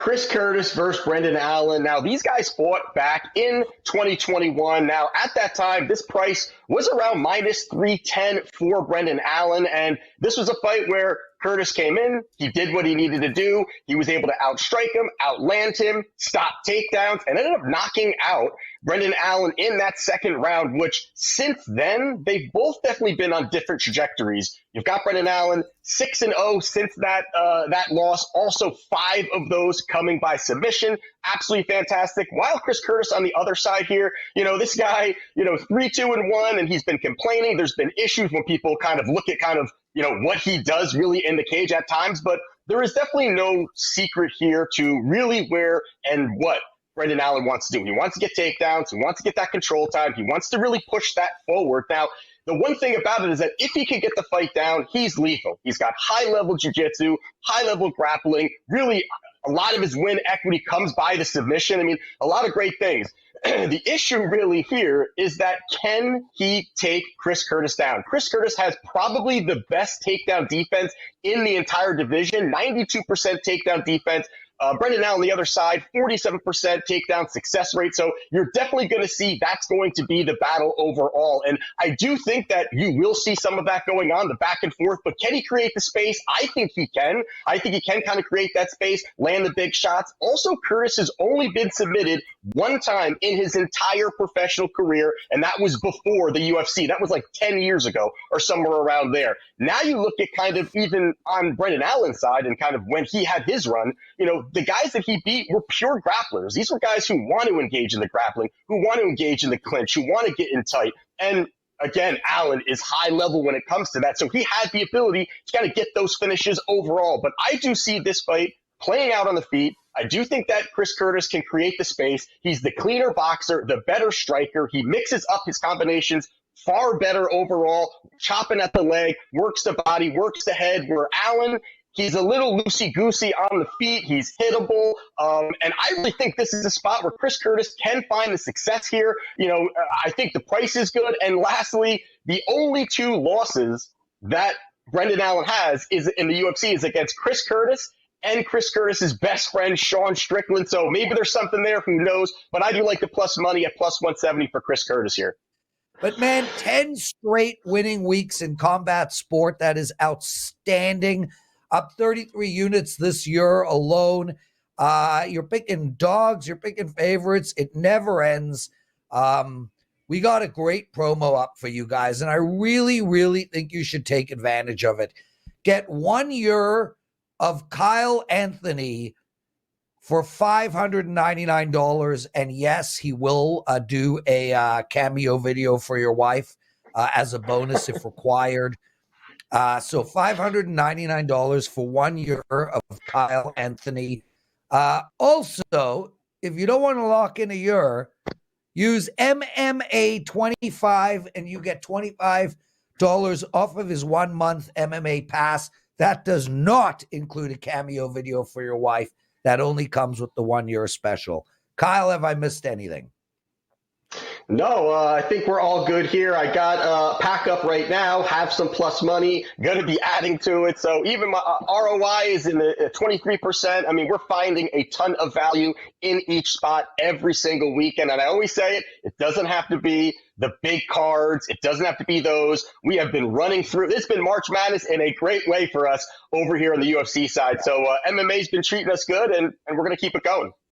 Chris Curtis versus Brendan Allen. Now, these guys fought back in 2021. Now, at that time, this price was around minus 310 for Brendan Allen. And this was a fight where Curtis came in. He did what he needed to do. He was able to outstrike him, outland him, stop takedowns, and ended up knocking out Brendan Allen in that second round, which since then, they've both definitely been on different trajectories. You've got Brendan Allen 6-0 since that loss. Also, 5 of those coming by submission. Absolutely fantastic. While Chris Curtis on the other side here, this guy, 3-2-1, and he's been complaining. There's been issues when people kind of look at what he does really in the cage at times, but there is definitely no secret here to really where and what Brendan Allen wants to do. He wants to get takedowns. He wants to get that control time. He wants to really push that forward. Now, the one thing about it is that if he can get the fight down, he's lethal. He's got high-level jiu-jitsu, high-level grappling. Really, a lot of his win equity comes by the submission. I mean, a lot of great things. The issue really here is that can he take Chris Curtis down? Chris Curtis has probably the best takedown defense in the entire division, 92% takedown defense. Brendan Allen on the other side, 47% takedown success rate. So you're definitely going to see that's going to be the battle overall. And I do think that you will see some of that going on, the back and forth. But can he create the space? I think he can. I think he can kind of create that space, land the big shots. Also, Curtis has only been submitted one time in his entire professional career, and that was before the UFC. That was like 10 years ago or somewhere around there. Now you look at kind of even on Brendan Allen's side and kind of when he had his run, the guys that he beat were pure grapplers. These were guys who want to engage in the grappling, who want to engage in the clinch, who want to get in tight. And again, Allen is high level when it comes to that. So he had the ability to kind of get those finishes overall. But I do see this fight playing out on the feet. I do think that Chris Curtis can create the space. He's the cleaner boxer, the better striker. He mixes up his combinations far better overall, chopping at the leg, works the body, works the head, where Allen, he's a little loosey-goosey on the feet. He's hittable. And I really think this is a spot where Chris Curtis can find the success here. I think the price is good. And lastly, the only 2 losses that Brendan Allen has is in the UFC is against Chris Curtis and Chris Curtis's best friend, Sean Strickland. So maybe there's something there. Who knows? But I do like the plus money at plus 170 for Chris Curtis here. But, man, 10 straight winning weeks in combat sport. That is outstanding. Up 33 units this year alone. You're picking dogs. You're picking favorites. It never ends. We got a great promo up for you guys, and I really, really think you should take advantage of it. Get 1 year of Kyle Anthony for $599. And yes, he will do a cameo video for your wife as a bonus if required. So $599 for 1 year of Kyle Anthony. Also, if you don't want to lock in a year, use MMA25 and you get $25 off of his 1 month MMA pass. That does not include a cameo video for your wife. That only comes with the 1 year special. Kyle, have I missed anything? No, I think we're all good here. I got pack up right now, have some plus money, going to be adding to it. So even my ROI is in the 23%. I mean, we're finding a ton of value in each spot every single weekend. And I always say it, it doesn't have to be the big cards. It doesn't have to be those. We have been running through. It's been March Madness in a great way for us over here on the UFC side. So MMA's been treating us good, and we're going to keep it going.